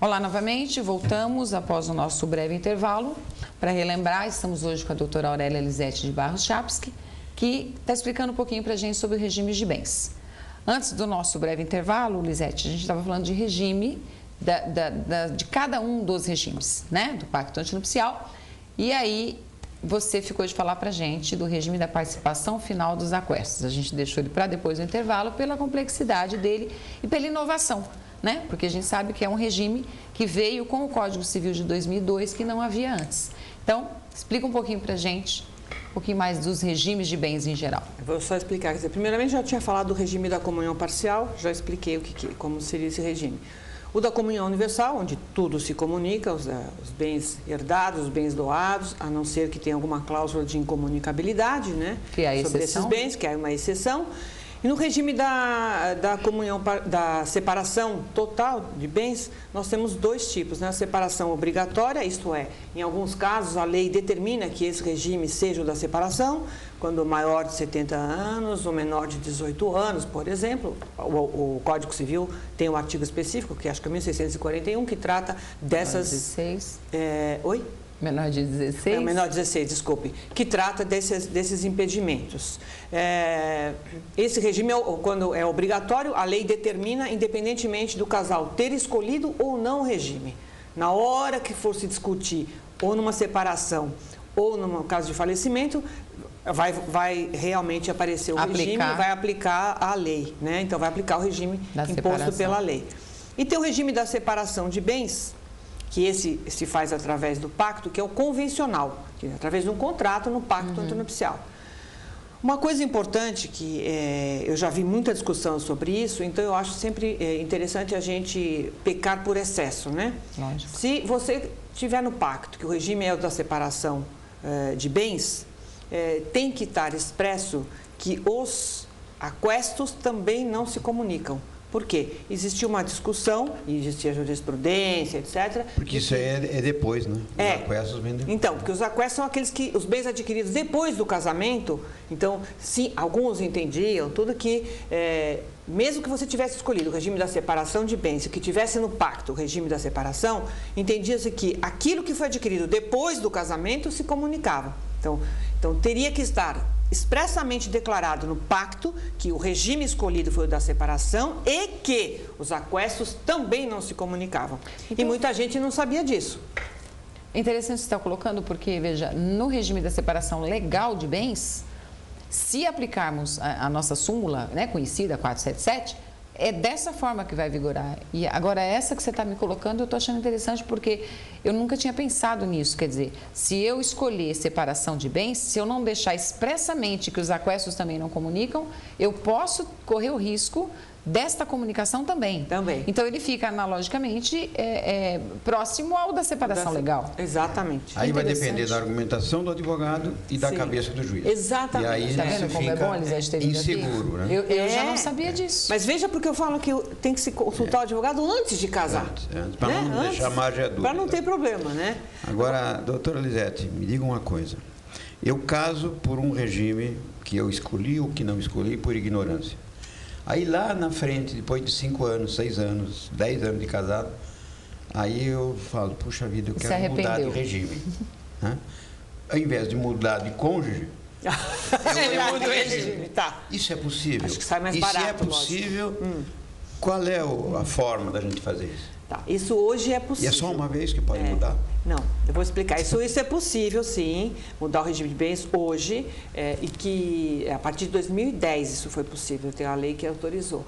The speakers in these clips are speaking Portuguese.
Olá novamente, voltamos após o nosso breve intervalo. Para relembrar, estamos hoje com a doutora Aurélia Elisete de Barros Chapsky, que está explicando um pouquinho para a gente sobre regimes de bens. Antes do nosso breve intervalo, Elisete, a gente estava falando de regime de cada um dos regimes, né? Do pacto antinupcial. E aí, você ficou de falar para a gente do regime da participação final dos aquestos. A gente deixou ele para depois do intervalo pela complexidade dele e pela inovação, né? Porque a gente sabe que é um regime que veio com o Código Civil de 2002 que não havia antes. Então, explica um pouquinho para a gente, um pouquinho mais dos regimes de bens em geral. Eu vou só explicar. Quer dizer, primeiramente, já tinha falado do regime da comunhão parcial, já expliquei como seria esse regime. O da comunhão universal, onde tudo se comunica, os bens herdados, os bens doados, a não ser que tenha alguma cláusula de incomunicabilidade, né? Que é a exceção. Sobre esses bens, que é uma exceção. E no regime da comunhão, da separação total de bens, nós temos dois tipos, né? A separação obrigatória, isto é, em alguns casos a lei determina que esse regime seja o da separação, quando maior de 70 anos ou menor de 18 anos, por exemplo. O Código Civil tem um artigo específico, que acho que é 1641, que trata dessas... 16. Oi? Menor de 16? Menor de 16, desculpe. Que trata desses impedimentos. Esse regime, quando é obrigatório, a lei determina, independentemente do casal ter escolhido ou não o regime. Na hora que for se discutir, ou numa separação, ou no caso de falecimento, vai realmente aparecer o regime, vai aplicar a lei, né? Então, vai aplicar o regime imposto pela lei. E tem o regime da separação de bens, que esse se faz através do pacto, que é o convencional, que é através de um contrato no pacto antinupcial. Uma coisa importante que eu já vi muita discussão sobre isso, então eu acho sempre interessante a gente pecar por excesso, né? Lógico. Se você tiver no pacto que o regime é o da separação de bens, tem que estar expresso que os aquestos também não se comunicam. Por quê? Existia uma discussão, existia jurisprudência, etc. Porque isso aí é depois, né? Os aquestos vêm depois. Então, porque os aquestos são os bens adquiridos depois do casamento. Então, sim, alguns entendiam tudo que, mesmo que você tivesse escolhido o regime da separação de bens, que tivesse no pacto o regime da separação, entendia-se que aquilo que foi adquirido depois do casamento se comunicava. Então teria que estar expressamente declarado no pacto que o regime escolhido foi o da separação e que os aquestos também não se comunicavam. Então, e muita gente não sabia disso. É interessante você estar colocando, porque, veja, no regime da separação legal de bens, se aplicarmos a nossa súmula, né, conhecida, 477, é dessa forma que vai vigorar. E agora, essa que você está me colocando, eu estou achando interessante porque eu nunca tinha pensado nisso. Quer dizer, se eu escolher separação de bens, se eu não deixar expressamente que os aquestos também não comunicam, eu posso correr o risco desta comunicação também. Também. Então, ele fica, analogicamente, próximo ao da separação legal. Exatamente. Aí vai depender da argumentação do advogado e da cabeça do juiz. Exatamente. E aí tá vendo você como fica é bom, Elisete, ter vindo inseguro, aqui? né? Eu já não sabia disso. Mas veja porque eu falo que tem que se consultar o advogado antes de casar. Antes, para não deixar margem a dúvida. Para não ter problema, né? Agora, doutora Elisete, me diga uma coisa. Eu caso por um regime que eu escolhi ou que não escolhi por ignorância. Aí lá na frente, depois de 5 anos, 6 anos, 10 anos de casado, aí eu falo, puxa vida, eu quero mudar de regime. Né? Ao invés de mudar de cônjuge, ele muda o regime. Tá. Isso é possível? Acho que sai mais barato. E se é possível, qual é a forma da gente fazer isso? Tá. Isso hoje é possível. E é só uma vez que pode mudar? Não, eu vou explicar. Isso é possível, sim, mudar o regime de bens hoje, e que a partir de 2010 isso foi possível, tem a lei que autorizou,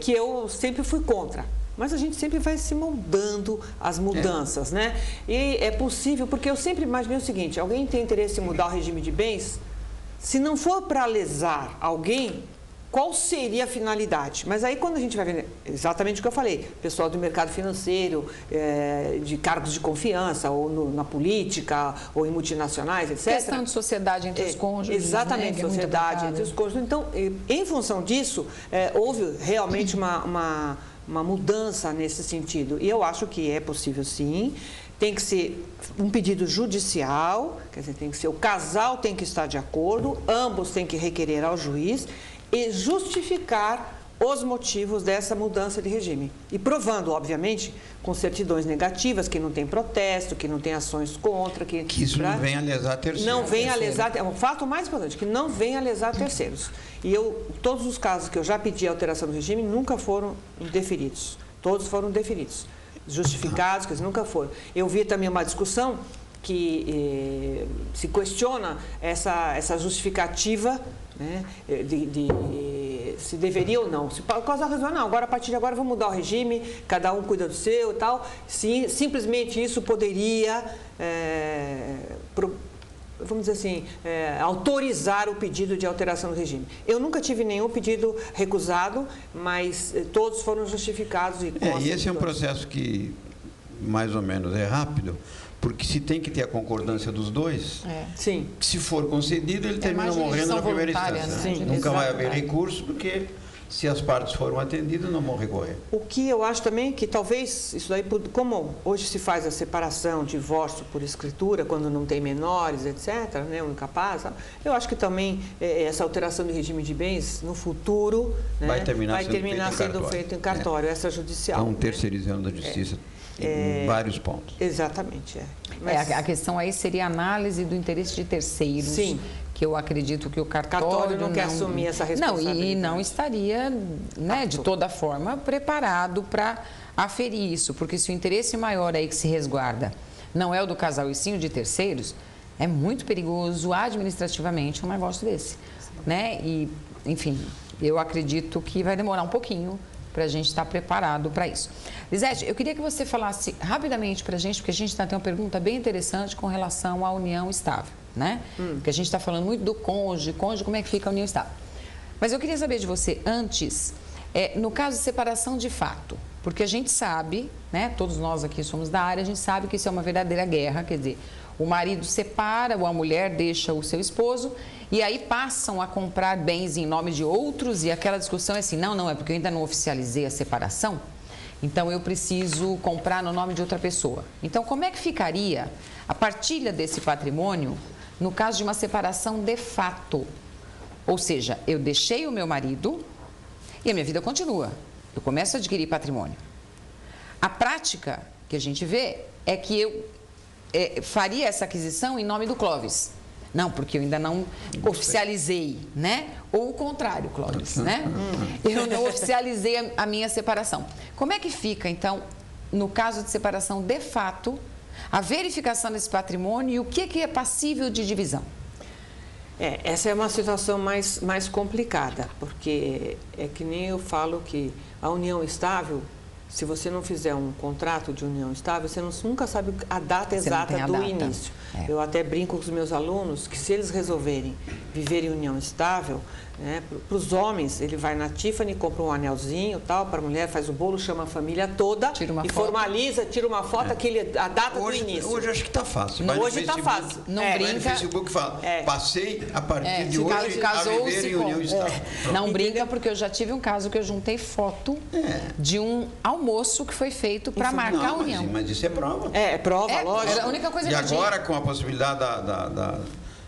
que eu sempre fui contra. Mas a gente sempre vai se moldando as mudanças, né? E é possível, porque eu sempre imaginei o seguinte, alguém tem interesse em mudar o regime de bens, se não for para lesar alguém, qual seria a finalidade? Mas aí quando a gente vai ver exatamente o que eu falei, pessoal do mercado financeiro, de cargos de confiança, ou na política, ou em multinacionais, etc. Questão de sociedade entre os cônjuges. Exatamente, né? sociedade entre os cônjuges. Então, em função disso, houve realmente uma mudança nesse sentido. E eu acho que é possível, sim. Tem que ser um pedido judicial, quer dizer, tem que ser o casal tem que estar de acordo, ambos têm que requerer ao juiz e justificar os motivos dessa mudança de regime. E provando, obviamente, com certidões negativas, que não tem protesto, que não tem ações contra. Que isso não venha a lesar terceiros. Não venha a lesar, é um fato mais importante, que não venha a lesar terceiros. E todos os casos que eu já pedi alteração do regime nunca foram deferidos. Todos foram deferidos. Justificados, que nunca foram. Eu vi também uma discussão que se questiona essa justificativa, né, se deveria ou não. Se por causa da razão, não, agora a partir de agora vamos mudar o regime, cada um cuida do seu e tal. Simplesmente isso poderia, vamos dizer assim, autorizar o pedido de alteração do regime. Eu nunca tive nenhum pedido recusado, mas todos foram justificados. E esse é um processo que, mais ou menos, é rápido, porque se tem que ter a concordância dos dois, Sim. Se for concedido, ele termina morrendo na primeira instância. Né? Sim, Nunca vai haver recurso, porque se as partes foram atendidas, não vão recorrer. O que eu acho também que talvez isso daí, como hoje se faz a separação, divórcio por escritura, quando não tem menores, etc., né, única paz, eu acho que também essa alteração de regime de bens, no futuro, né, vai terminar sendo feito em cartório, essa judicial. Estão terceirizando da justiça em vários pontos. Exatamente. A questão aí seria a análise do interesse de terceiros. Sim. Que eu acredito que o cartório não quer assumir essa responsabilidade. Não, e não estaria, né, de toda forma, preparado para aferir isso. Porque se o interesse maior aí que se resguarda não é o do casal e sim o de terceiros, é muito perigoso administrativamente um negócio desse. Né? E, enfim, eu acredito que vai demorar um pouquinho para a gente estar preparado para isso. Lisete, eu queria que você falasse rapidamente para a gente, porque a gente tem uma pergunta bem interessante com relação à união estável, né? Porque a gente está falando muito do cônjuge, como é que fica a união estável. Mas eu queria saber de você antes, no caso de separação de fato, porque a gente sabe, né, todos nós aqui somos da área, a gente sabe que isso é uma verdadeira guerra, quer dizer, o marido separa ou a mulher deixa o seu esposo e aí passam a comprar bens em nome de outros e aquela discussão é assim, não, é porque eu ainda não oficializei a separação, então eu preciso comprar no nome de outra pessoa. Então, como é que ficaria a partilha desse patrimônio no caso de uma separação de fato? Ou seja, eu deixei o meu marido e a minha vida continua, eu começo a adquirir patrimônio. A prática que a gente vê é que eu faria essa aquisição em nome do Clóvis. Não, porque eu ainda não oficializei, né? Ou o contrário, Clóvis, né? Eu não oficializei a minha separação. Como é que fica, então, no caso de separação de fato, a verificação desse patrimônio e o que é passível de divisão? Essa é uma situação mais complicada, porque é que nem eu falo que a união estável, se você não fizer um contrato de união estável, você nunca sabe a data exata do início. Eu até brinco com os meus alunos que se eles resolverem viver em união estável, né, para os homens, ele vai na Tiffany, compra um anelzinho, tal, para a mulher faz o bolo, chama a família toda e formaliza, tira uma foto, a data do início. Hoje acho que está fácil. Hoje está fácil. Não brinca. No Facebook fala, passei a partir de hoje a viver em união estável. Não brinca, porque eu já tive um caso que eu juntei foto de um almoço que foi feito para marcar a união. Mas isso é prova. É prova, lógico. A única coisa e que agora, com a possibilidade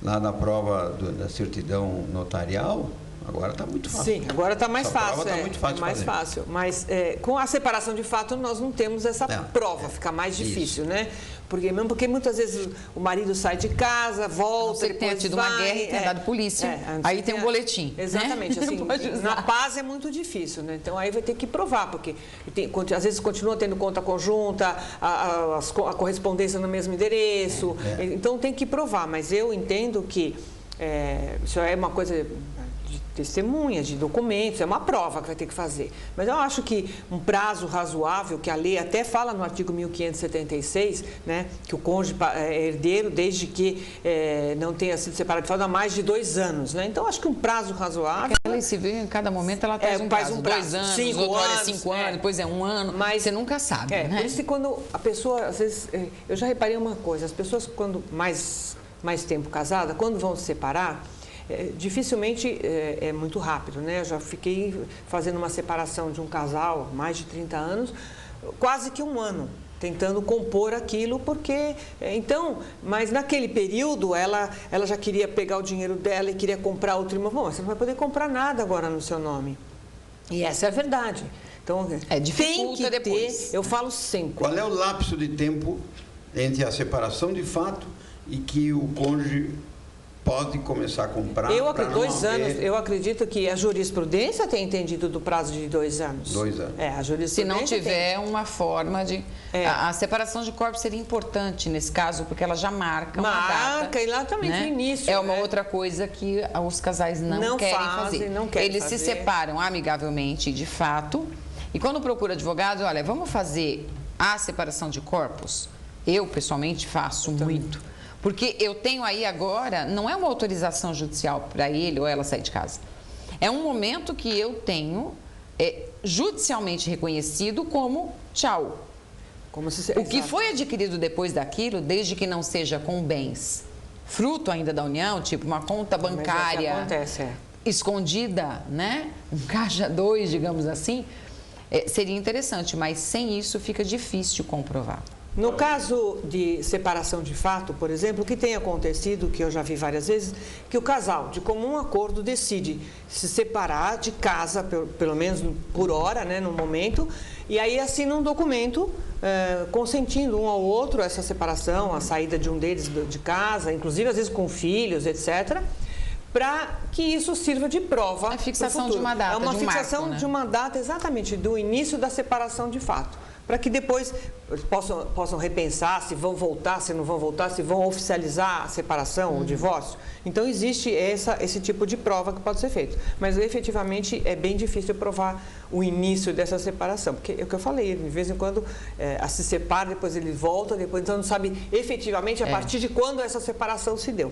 lá da prova da certidão notarial, agora está muito fácil. Sim, agora está mais fácil. Tá muito fácil mais fácil. Mas com a separação de fato, nós não temos essa prova, fica mais difícil, né? Porque muitas vezes o marido sai de casa, volta, depois tenha tido uma guerra e tenha dado polícia, aí tem um boletim. Exatamente. Né? Assim, na paz é muito difícil, né? Então aí vai ter que provar, porque às vezes continua tendo conta conjunta, a correspondência no mesmo endereço, então tem que provar. Mas eu entendo que isso é uma coisa de testemunhas, de documentos, é uma prova que vai ter que fazer. Mas eu acho que um prazo razoável, que a lei até fala no artigo 1576, né, que o cônjuge é herdeiro desde que não tenha sido separado de fato há mais de 2 anos. Né? Então, acho que um prazo razoável... A lei civil, em cada momento, ela traz um prazo. 2 anos, 5 anos, 5 anos, depois é 1 ano, mas você nunca sabe. Né? Por isso que quando a pessoa, às vezes... eu já reparei uma coisa, as pessoas, quando mais tempo casada, quando vão se separar... dificilmente é muito rápido, né? Eu já fiquei fazendo uma separação de um casal, mais de 30 anos, quase que 1 ano, tentando compor aquilo, porque... mas naquele período, ela já queria pegar o dinheiro dela e queria comprar outro imóvel. Bom, você não vai poder comprar nada agora no seu nome. E essa é a verdade. Então, tem que depois. ter, eu falo sempre. Qual é o lapso de tempo entre a separação de fato e que o cônjuge pode começar a comprar? Eu acredito, 2 anos. Eu acredito que a jurisprudência tem entendido do prazo de 2 anos. 2 anos. A jurisprudência se não tiver uma forma de... A separação de corpos seria importante nesse caso, porque ela já marca uma data. Marca exatamente, né? o início. É uma outra coisa que os casais não querem fazer. Não querem Eles se separam amigavelmente, de fato, e quando procura advogado, olha, vamos fazer a separação de corpos? Eu, pessoalmente, faço muito. Porque eu tenho aí agora, não é uma autorização judicial para ele ou ela sair de casa. É um momento que eu tenho judicialmente reconhecido como tchau. O que foi adquirido depois daquilo, desde que não seja com bens, fruto ainda da união, tipo uma conta bancária escondida, né? Um caixa 2, digamos assim, seria interessante, mas sem isso fica difícil comprovar. No caso de separação de fato, por exemplo, o que tem acontecido, que eu já vi várias vezes, que o casal, de comum acordo, decide se separar de casa, pelo menos por hora, né, no momento, e aí assina um documento consentindo um ao outro essa separação, a saída de um deles de casa, inclusive às vezes com filhos, etc., para que isso sirva de prova. A fixação de uma data. É uma fixação marco, né? de uma data, exatamente, do início da separação de fato. Para que depois possam repensar se vão voltar, se não vão voltar, se vão oficializar a separação, o divórcio. Então, existe esse tipo de prova que pode ser feito. Mas, efetivamente, é bem difícil provar o início dessa separação. Porque é o que eu falei, de vez em quando se separa, depois ele volta, depois então não sabe efetivamente a partir de quando essa separação se deu.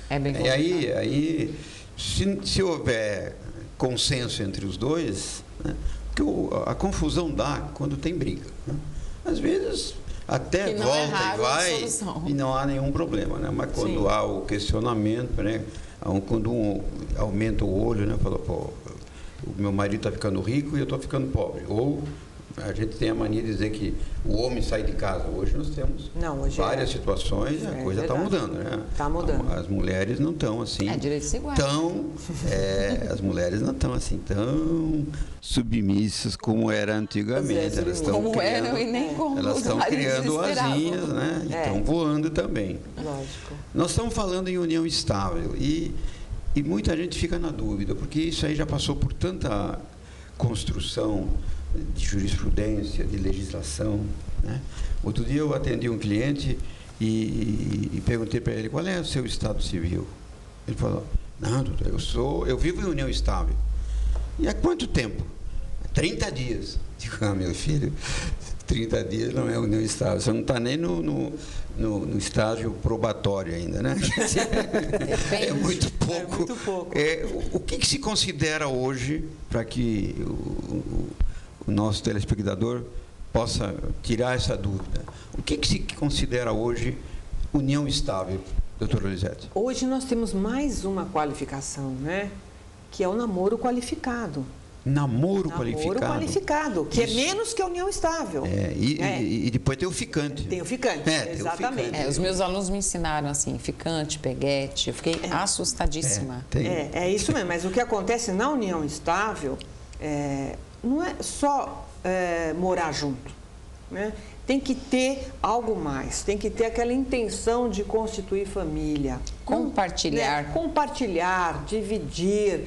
É bem complicado. E aí se houver consenso entre os dois, né? Porque a confusão dá quando tem briga, né? Às vezes até volta e vai e não há nenhum problema, né? Mas quando há o questionamento, né? Quando um aumenta o olho, né? Fala, pô, o meu marido está ficando rico e eu estou ficando pobre. Ou a gente tem a mania de dizer que o homem sai de casa. Hoje nós temos várias situações, a coisa está mudando, né? Está mudando. As mulheres não estão assim. Direitos iguais. As mulheres não estão assim tão submissas como era antigamente. Elas estão criando asinhas, né? E estão voando também. Lógico. Nós estamos falando em união estável e muita gente fica na dúvida, porque isso aí já passou por tanta construção de jurisprudência, de legislação, né? Outro dia eu atendi um cliente e perguntei para ele, qual é o seu estado civil? Ele falou, não, doutor, eu vivo em união estável. E há quanto tempo? 30 dias. Digo, meu filho, 30 dias não é união estável, você não está nem no estágio probatório ainda, né? É muito pouco. É muito pouco. O que se considera hoje, para que o nosso telespectador possa tirar essa dúvida, o que se considera hoje união estável, doutora Lisete? Hoje nós temos mais uma qualificação, né? Que é o namoro qualificado. Namoro qualificado, que é menos que a união estável. E depois tem o ficante. Tem o ficante, exatamente. Os meus alunos me ensinaram assim, ficante, peguete, eu fiquei assustadíssima. É isso mesmo, mas o que acontece na união estável não é só morar junto, né? Tem que ter algo mais, tem que ter aquela intenção de constituir família. Compartilhar. Compartilhar, dividir,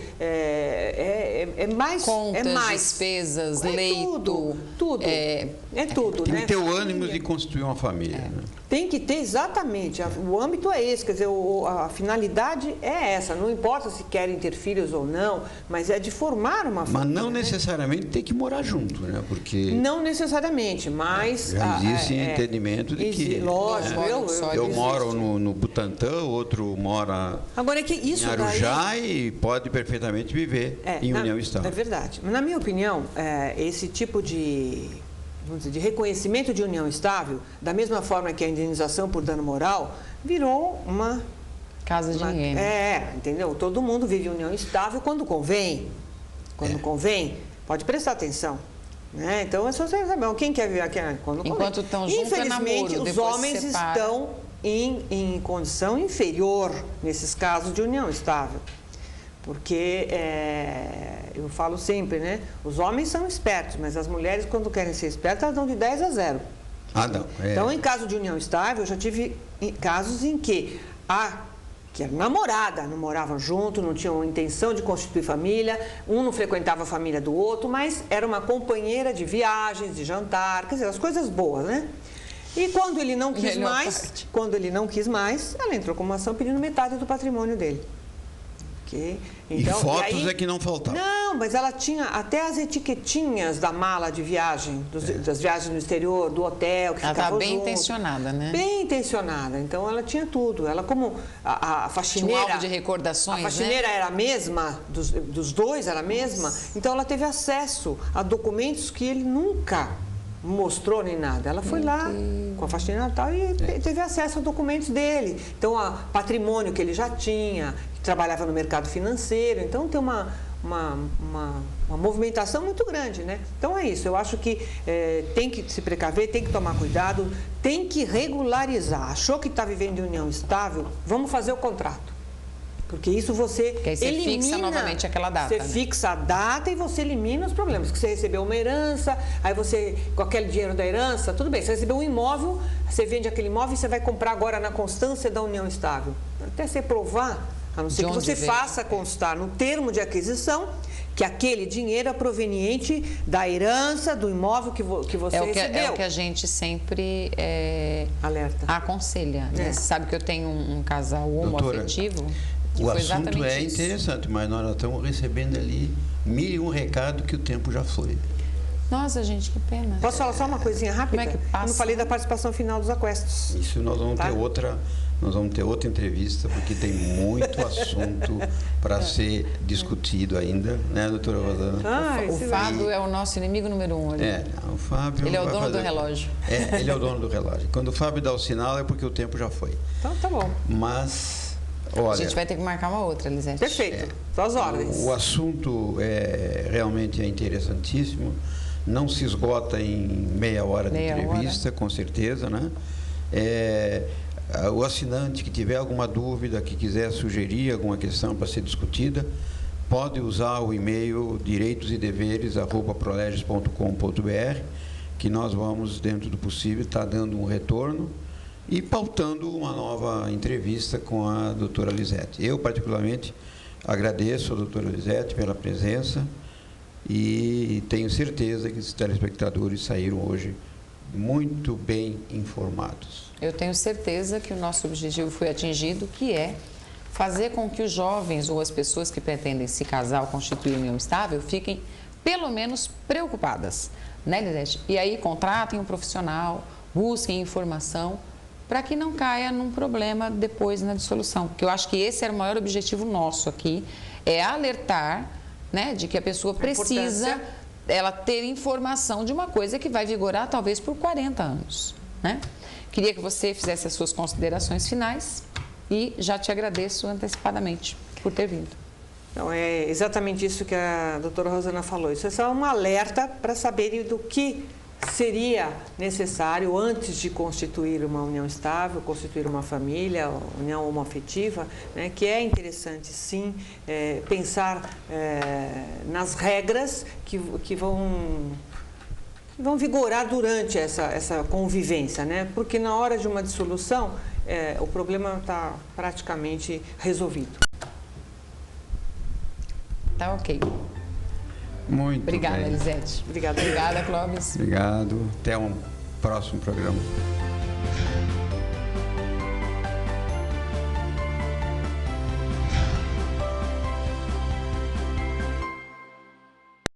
mais... Contas, despesas, leito. Tudo. Tudo, tem né? que ter o ânimo de construir uma família. Né? Tem que ter, exatamente. O âmbito é esse, quer dizer, a finalidade é essa. Não importa se querem ter filhos ou não, mas é de formar uma família. Mas não necessariamente tem que morar junto, né? Porque... Não necessariamente, mas... Já existe entendimento de que... Lógico, eu moro no Butantã, outro mora agora é que isso em Arujá e pode perfeitamente viver em união estável. É verdade. Mas, na minha opinião, esse tipo de reconhecimento de união estável, da mesma forma que a indenização por dano moral, virou uma... Casa de ninguém. Entendeu? Todo mundo vive união estável quando convém. Quando convém, pode prestar atenção. Né? Então, é só você saber quem quer viver aqui quando convém. Enquanto estão juntos, infelizmente, os homens estão em condição inferior nesses casos de união estável. Porque eu falo sempre, né? Os homens são espertos, mas as mulheres, quando querem ser espertas, elas dão de 10 a 0. Ah, não. Então, em caso de união estável, eu já tive casos em que que era namorada, não moravam junto, não tinham intenção de constituir família, um não frequentava a família do outro, mas era uma companheira de viagens, de jantar, quer dizer, as coisas boas, né? E quando ele não quis mais, ela entrou com uma ação pedindo metade do patrimônio dele. Então, e fotos é que não faltavam. Não, mas ela tinha até as etiquetinhas da mala de viagem, das viagens no exterior, do hotel, que ela ficava bem junto. intencionada, né? Bem intencionada. Então, ela tinha tudo. Ela, como a faxineira... Tinha um álbum de recordações, a faxineira era a mesma, dos dois era a mesma. Nossa. Então, ela teve acesso a documentos que ele nunca mostrou nem nada. Ela foi lá com a faxineira e tal e teve acesso a documentos dele. Então, a patrimônio que ele já tinha, trabalhava no mercado financeiro, então tem uma movimentação muito grande, né? Então é isso, eu acho que tem que se precaver, tem que tomar cuidado, tem que regularizar. Achou que está vivendo em união estável? Vamos fazer o contrato. Porque isso você elimina, fixa novamente aquela data. Você fixa a data e você elimina os problemas. Que você recebeu uma herança, aí você, com aquele dinheiro da herança, tudo bem, você recebeu um imóvel, você vende aquele imóvel e você vai comprar agora na constância da união estável. Até você provar, a não ser que você faça constar no termo de aquisição que aquele dinheiro é proveniente da herança, do imóvel que você recebeu. É o que a gente sempre alerta, aconselha. Né? Você sabe que eu tenho um casal homoafetivo. O assunto é interessante, mas nós estamos recebendo ali 1001 recado que o tempo já foi. Nossa, gente, que pena. Posso falar só uma coisinha rápida? Como é que passa? Eu não falei da participação final dos aquestos. Isso nós vamos ter outra... Nós vamos ter outra entrevista, porque tem muito assunto para ser discutido ainda, né, doutora Rosana? O Fábio é o nosso inimigo número 1 ali. O Fábio... Ele é o dono do relógio. Ele é o dono do relógio. Quando o Fábio dá o sinal é porque o tempo já foi. Então, tá bom. Mas, olha... A gente vai ter que marcar uma outra, Elisete. Perfeito. Suas ordens. O assunto realmente é interessantíssimo. Não se esgota em meia hora de entrevista, com certeza, né? O assinante que tiver alguma dúvida, que quiser sugerir alguma questão para ser discutida, pode usar o e-mail direitosedeveres@proleges.com.br, que nós vamos, dentro do possível, estar dando um retorno e pautando uma nova entrevista com a doutora Lisete. Eu, particularmente, agradeço a doutora Lisete pela presença e tenho certeza que os telespectadores saíram hoje muito bem informados. Eu tenho certeza que o nosso objetivo foi atingido, que é fazer com que os jovens ou as pessoas que pretendem se casar ou constituir união estável fiquem, pelo menos, preocupadas, né, Lisete? E aí contratem um profissional, busquem informação, para que não caia num problema depois na dissolução. Porque eu acho que esse era o maior objetivo nosso aqui, é alertar, né, de que a pessoa precisa ela ter informação de uma coisa que vai vigorar talvez por 40 anos, né? Queria que você fizesse as suas considerações finais e já te agradeço antecipadamente por ter vindo. Então, é exatamente isso que a doutora Rosana falou. Isso é só um alerta para saberem do que seria necessário antes de constituir uma união estável, constituir uma família, união homoafetiva, né, que é interessante, sim, pensar nas regras que vão vigorar durante essa convivência, né? Porque na hora de uma dissolução, o problema está praticamente resolvido. Tá ok. Muito Obrigada, bem. Elisete. Obrigada. Obrigada, Clóvis. Obrigado. Até um próximo programa.